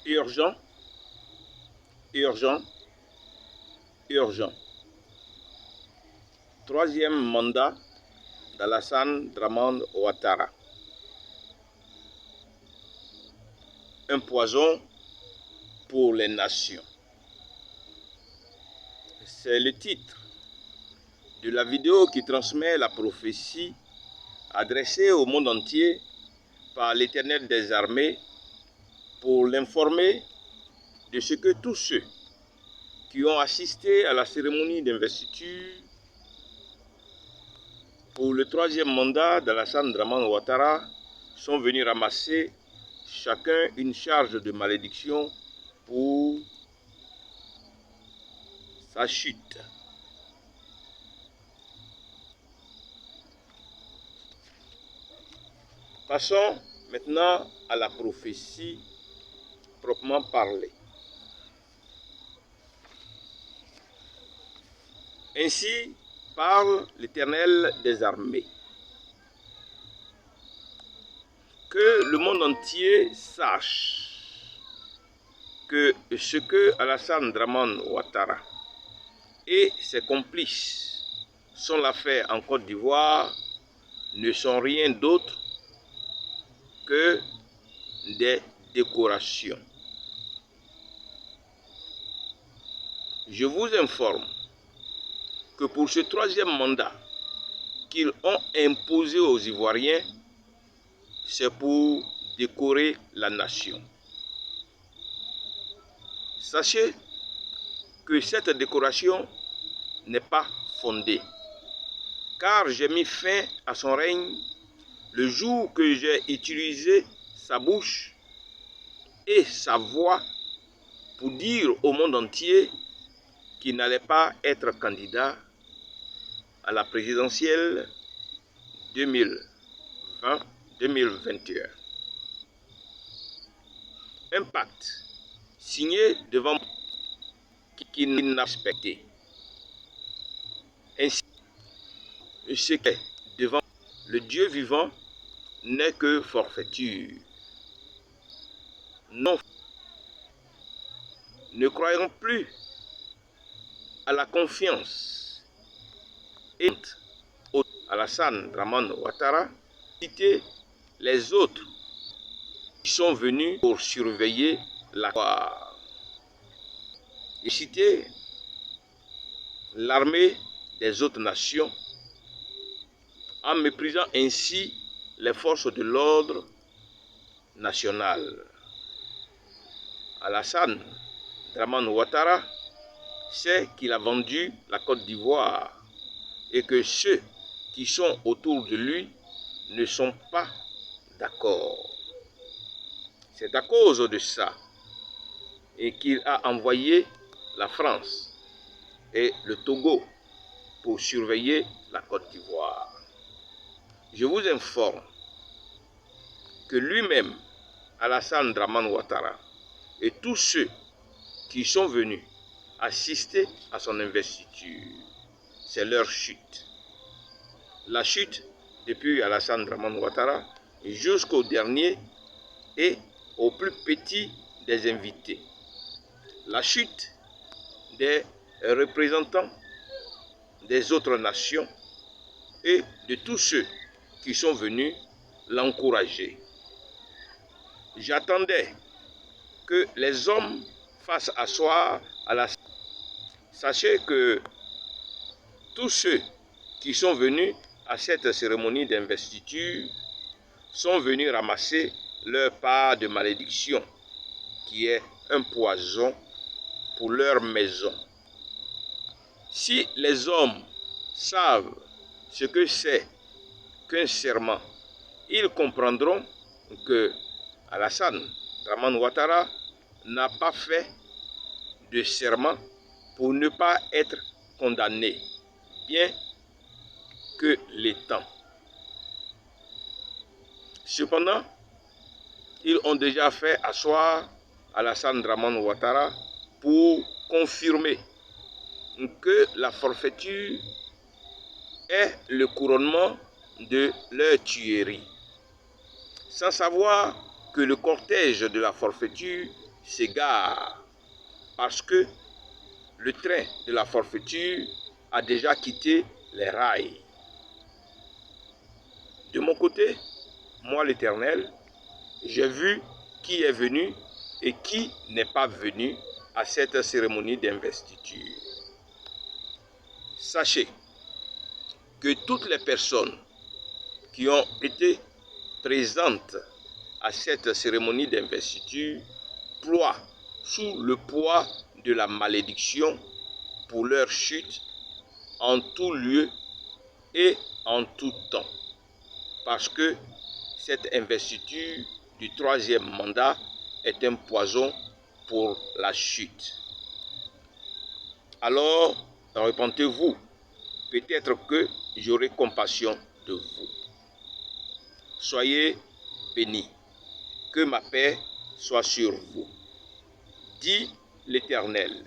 urgent, urgent, urgent. Troisième mandat d'Alassane Dramane Ouattara. Un poison pour les nations. C'est le titre de la vidéo qui transmet la prophétie adressée au monde entier par l'Éternel des armées pour l'informer de ce que tous ceux qui ont assisté à la cérémonie d'investiture pour le troisième mandat d'Alassane Dramane Ouattara sont venus ramasser chacun une charge de malédiction pour sa chute. Passons maintenant à la prophétie proprement parlée. Ainsi parle l'Éternel des armées. Que le monde entier sache que ce que Alassane Dramane Ouattara et ses complices sont l'affaire en Côte d'Ivoire ne sont rien d'autre que des décorations. Je vous informe que pour ce troisième mandat qu'ils ont imposé aux Ivoiriens, c'est pour décorer la nation. Sachez que cette décoration n'est pas fondée, car j'ai mis fin à son règne le jour que j'ai utilisé sa bouche et sa voix pour dire au monde entier qu'il n'allait pas être candidat à la présidentielle 2020-2021. Un pacte signé devant qu'il n'a respecté. Ainsi, ce qui est devant le Dieu vivant n'est que forfaiture. Non, ne croyons plus à la confiance et à Alassane Dramane Ouattara, citer les autres qui sont venus pour surveiller la gloire. Et citer l'armée des autres nations en méprisant ainsi les forces de l'ordre national. Alassane Dramane Ouattara sait qu'il a vendu la Côte d'Ivoire et que ceux qui sont autour de lui ne sont pas d'accord. C'est à cause de ça et qu'il a envoyé la France et le Togo pour surveiller la Côte d'Ivoire. Je vous informe que lui-même, Alassane Dramane Ouattara, et tous ceux qui sont venus assister à son investiture, c'est leur chute. La chute depuis Alassane Dramane Ouattara jusqu'au dernier et au plus petit des invités. La chute des représentants des autres nations et de tous ceux qui sont venus l'encourager. J'attendais que les hommes fassent asseoir Alassane. Sachez que tous ceux qui sont venus à cette cérémonie d'investiture sont venus ramasser leur part de malédiction, qui est un poison pour leur maison. Si les hommes savent ce que c'est qu'un serment, ils comprendront que Alassane Dramane Ouattara n'a pas fait de serment pour ne pas être condamné, bien que l'étant. Cependant, ils ont déjà fait asseoir Alassane Dramane Ouattara pour confirmer que la forfaiture est le couronnement de leur tuerie, sans savoir que le cortège de la forfaiture s'égare parce que le train de la forfaiture a déjà quitté les rails. De mon côté, moi l'Éternel, j'ai vu qui est venu et qui n'est pas venu à cette cérémonie d'investiture. Sachez que toutes les personnes qui ont été présentes à cette cérémonie d'investiture ploient sous le poids de la malédiction pour leur chute en tout lieu et en tout temps. Parce que cette investiture du troisième mandat est un poison pour la chute. Alors, repentez-vous, peut-être que j'aurai compassion de vous. Soyez bénis, que ma paix soit sur vous. Dit l'Éternel.